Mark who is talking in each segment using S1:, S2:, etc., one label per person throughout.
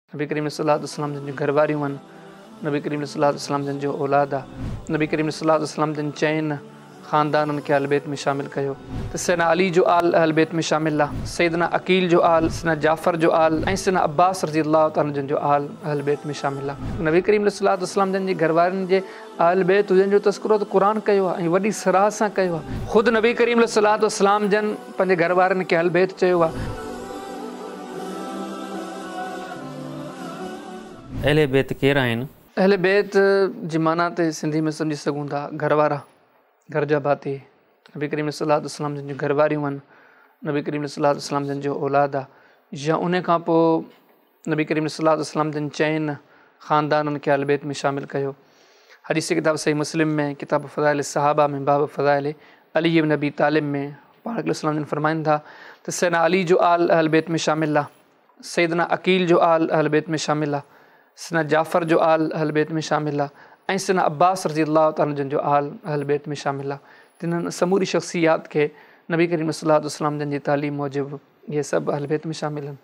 S1: नबी करीम सल्लल्लाहु अलैहि वसल्लम जिन घर वारियूं आहिनि, नबी करीम सल्लल्लाहु अलैहि वसल्लम जिन जो औलाद आहे, नबी करीम सल्लल्लाहु अलैहि वसल्लम जिन चइनि ख़ानदाननि खे अहल बैत में शामिल कयो त सैयदना अली जो आल अहल बैत में शामिल आहे, सैयदना अकील जो आल, सैयदना जाफ़र जो आल ऐं सैयदना अब्बास रज़ियल्लाहु तआला जिन जो आल अहल बैत में शामिल आहे। नबी करीम सल्लल्लाहु अलैहि वसल्लम जिन जे घर वारनि जे अहल बैत हुजनि जो तज़किरो त क़ुरान कयो आहे ऐं वॾी सराह सां कयो आहे। ख़ुदि नबी करीम सल्लल्लाहु अलैहि वसल्लम जन पंहिंजे घर वारनि खे अहल बैत चयो आहे।
S2: अहले बैत केरु आहिनि?
S1: अहले बैत जी माना ते सिंधी में सम्झी सघूं था घर वारा, घर जा भाती। नबी करीम सल्लल्लाहु अलैहि वसल्लम जिन जो घर वारियूं आहिनि, नबी करीम सल्लल्लाहु अलैहि वसल्लम जिन जो औलाद आहे, या उन खां पोइ नबी करीम सल्लल्लाहु अलैहि वसल्लम जिन चइनि ख़ानदाननि खे अहल बैत में शामिल कयो। हदीस किताब सही मुस्लिम में, किताब फ़ज़ाइल सहाबा में, बाब फ़ज़ाइल अली इब्न अबी तालिब में पाक सल्लल्लाहु अलैहि वसल्लम फरमाइनि था त सैयदना अली जो आल अहल बैत में शामिल आहे, सैयदना अकील जो आल अहल बैत में शामिल आहे, सैयदना जाफ़र जो आल अहल बैत में शामिल आहे ऐं सैयदना अब्बास रज़ियल्लाहु तआला जिन जो आल अहल बैत में शामिल आहे। तिन्हनि समूरी शख़्सियात खे नबी करीम सल्लल्लाहु अलैहि वसल्लम जिन जी तालीम मूजिबि इहे सभु अहल बैत में शामिल आहिनि।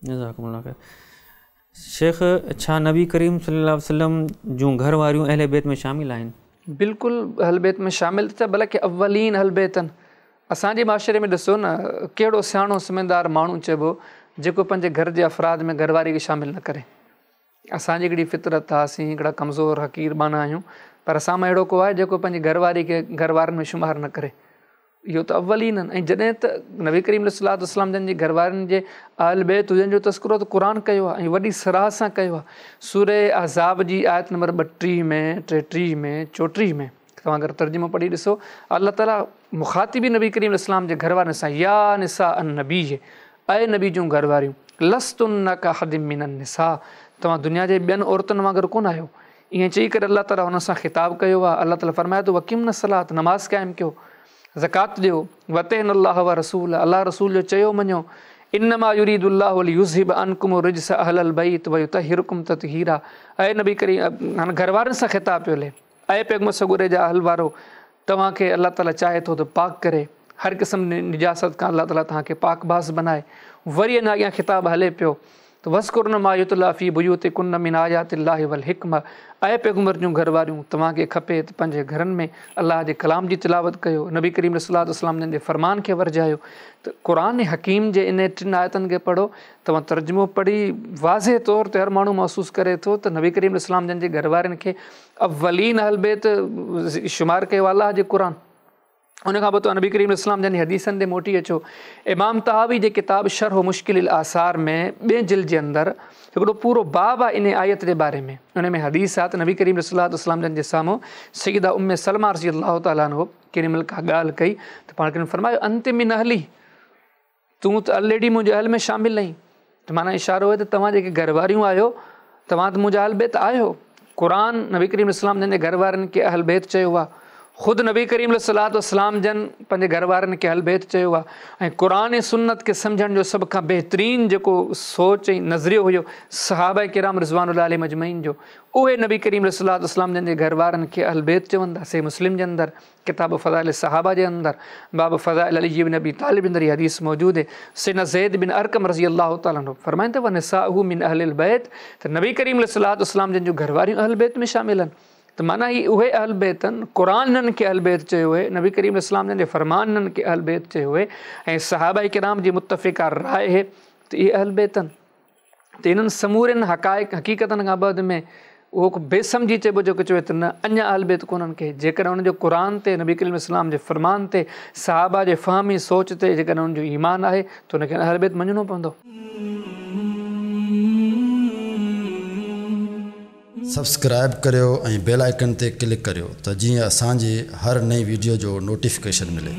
S2: जज़ाकुमुल्लाह ख़ैर। शेख, छा नबी करीम सल्लल्लाहु अलैहि वसल्लम जूं घर वारियूं अहल बैत में शामिल आहिनि?
S1: बिल्कुलु अहल बैत में शामिल त बल्कि अव्वलीन अहल बैत आहिनि। असांजे माशरे में ॾिसो न कहिड़ो सियाणो समझदार माण्हू चइबो जेको पंहिंजे घर जे अफ़राद में घरवारी खे शामिल न करे। असांजी हिकिड़ी फितरत आहे, असीं हिकिड़ा कमज़ोर हक़ीर बाना आहियूं, पर असां में अहिड़ो को आहे जेको पंहिंजी घरवारी खे घर वारनि में शुमार न करे। इहो त अव्वलीन आहिनि। ऐं जॾहिं त नबी करीम सल्लल्लाहु अलैहि वसल्लम जिन जे घर वारनि जे अहल बैत हुजनि जो तज़किरो त क़ुरान कयो आहे ऐं वॾी सराह सां कयो आहे। सूरे अहज़ाब जी आयत नंबर 32 में, 33 में, 34 में तव्हां अगरि तर्जुमो पढ़ी ॾिसो, अल्लाह ताला मुख़ातिबी नबी करीम इस्लाम जे घर वारनि सां या निसा अन नबी जे ऐं नबी जूं घर वारियूं लस्तुन का हदिम मिनन निसा, तव्हां दुनिया जे ॿियनि औरतुनि वांगुरु कोन आहियो। ईअं चई करे अल्लाह ताला हुन सां ख़िताबु कयो आहे। अल्लाह ताला फरमाए थो वकीम न सलात, नमाज़ क़ाइमु कयो, ज़कात ॾियो, वतैन अल्लाह व रसूल, अल्लाह रसूल जो चयो मञो, इन्नमा युरीदुल्लाहु लियुज़हिब अन्कुम रिज्स अहलल बैत व युतहिरकुम ततहीरा। ऐं नबी करीम हाणे घर वारनि सां ख़िताबु पियो हले, ऐं पैगम्बर सगुरे जा अहल वारो, तव्हांखे अल्लाह ताला चाहे थो त पाक करे, हर क़िस्म निजासत खां अल्लाह ताला तव्हांखे पाकबाज़ बनाए। वरी अञा अॻियां ख़िताबु हले पियो त वस्कुरन मा युतला फ़ी बुयूतिकुन्न मिन आयातिल्लाहि वल हिकमा, ऐं पैगम्बर जूं घर वारियूं तव्हांखे खपे त पंहिंजे घरनि में अल्लाह जे कलाम जी तिलावत कयो, नबी करीम सल्लल्लाहु अलैहि वसल्लम जिन जे फ़रमान खे वरजायो। त क़ुरान हकीम जे इन 3 आयतनि खे पढ़ो, तव्हां तर्जुमो पढ़ी वाज़े तौर ते हर माण्हू महसूसु करे थो त नबी करीम इस्लाम जिन जे घर वारनि खे अव्वलीन अहल बैत शुमार कयो अल्लाह जे क़ुरान। उनखां पोइ नबी करीम इस्लाम जन हदीसनि ते मोटी अचो। इमाम तहावी जे किताब शरह मुश्किल आसार में 2 जिल्द जे अंदरि हिकिड़ो पूरो बाब आहे इन आयत जे बारे में। उन में हदीस आहे त नबी करीम सल्लल्लाहु अलैहि वसल्लम जन जे साम्हूं सईदा उम्मे सलमा रज़ियल्लाहु तआला अन्हा केॾी महिल का ॻाल्हि कई त पाण खे फरमायो अंत मिन अहली, तूं त ऑलरेडी मुंहिंजे अहल में शामिल आहीं। त माना इशारो आहे त तव्हां जेके घर वारियूं आहियो, तव्हां त मुंहिंजा अहल बैत आहियो। क़ुरान नबी करीम इस्लाम जन जे घर वारनि खे अहल बैत चयो आहे। ख़ुदि नबी करीम सल्लल्लाहु अलैहि वसल्लम जन पंहिंजे घर वारनि खे अहल बैत चयो आहे। ऐं क़ुरान ऐं सुन्नत खे सम्झण जो सभ खां बहितरीनु जेको सोच ऐं नज़रियो हुयो सहाबा किराम रिज़वानुल्लाह अलैहिम अजमईन जो, उहे नबी करीम सल्लल्लाहु अलैहि वसल्लम जन जे घर वारनि खे अहल बैत चवनि था। सही मुस्लिम जे अंदरि, किताब फ़ज़ाइल सहाबा जे अंदरि, बाब फ़ज़ाइल अली इब्न अबी तालिब अंदरि इहा हदीस मौजूदु आहे। सैयदना ज़ैद बिन अरकम रज़ियल्लाहु तआला अन्हु फरमाइनि था व निसाउ मिन अहलिल बैत, त नबी करीम सल्लल्लाहु अलैहि वसल्लम जन जूं घर वारियूं अहल बैत में शामिल आहिनि। त माना ही उहे अहल बैत आहिनि, क़ुरान हिननि खे अहल बैत चयो हुए, नबी करीम इस्लाम जन जे फ़रमान हिननि खे अहल बैत चयो हुए, ऐं सहाबा किराम जी मुत्तफ़िक़ा राय आहे त इहे अहल बैत आहिनि। त इन्हनि समूरनि हक़ीक़तनि खां बाद में उहो बेसमझी चइबो जेको चवे त न अञा अहल बैत कोन्हनि खे। जेकॾहिं उनजो क़ुरान ते, नबी करीम इस्लाम जे फ़रमान ते, सहाबा जे फ़हमी सोच ते जेकॾहिं उनजो ईमान आहे त उनखे अहल बैत मञिणो पवंदो।
S3: सब्सक्राइब करियो ऐं बेल आइकन ते क्लिक करियो त जीअं असांजी हर नई वीडियो जो नोटिफिकेशन मिले।